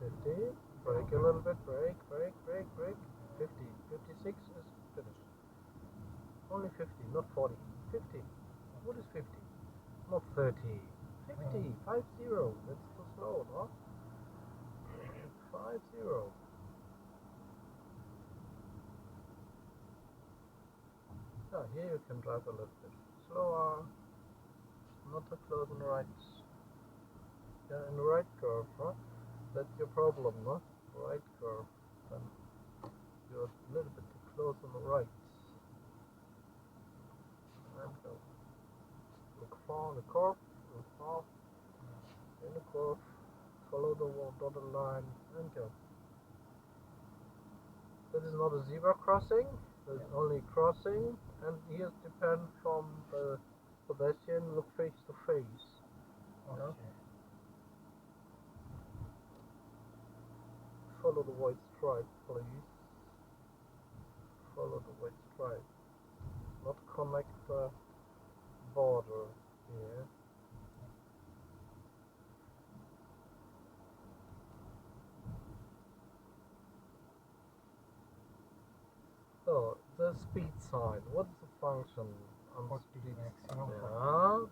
50. Brake a little bit. Brake. 50. 56 is finished. Only 50, not 40. 50. What is 50? Not 30. 50. 50. That's too slow, no? 50. Yeah, here you can drive a little bit slower. Not too close on the right. Yeah, in the right curve, huh? That's your problem, no? Right curve. Then you're a little bit too close on the right. And go. Look far in the curve. Look far in the curve. Follow the dotted line and go. This is not a zebra crossing. This is only crossing, and here depend from the pedestrian. Look face to face. Okay. Yeah? Follow the white stripe, please. Follow the white stripe. Not connect the border here. So the speed sign. What's the function on 40 speed? maximum. Yeah,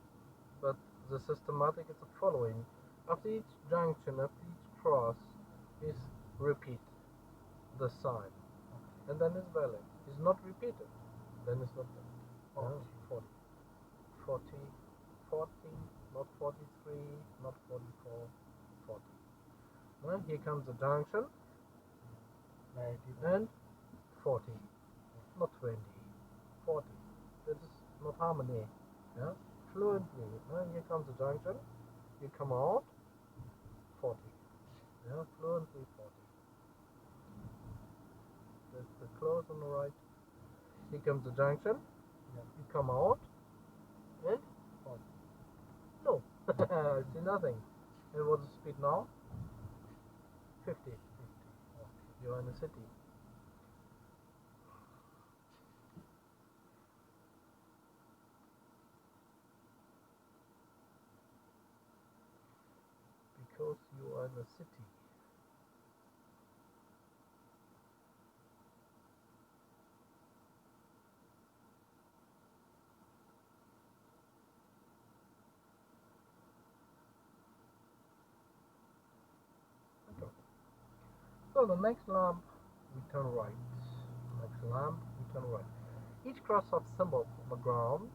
but the systematic is the following. After each junction, after each cross, is repeat the sign, and then it's valid. It's not repeated, then it's not valid. Okay. 40, 40, not 43, not 44, 40. Well, here comes the junction, 90. and 40, not 20, 40. That is not harmony. Yeah, fluently. And here comes the junction. You come out, 40. Yeah, fluently 40. That's the close on the right. Here comes the junction. Yeah. You come out, and 40. No, I see nothing. And what's the speed now? 50. 50. Okay. You're in the city. Because you are in the city. Okay. So the next lamp, we turn right. Next lamp, we turn right. Each cross of symbols on the ground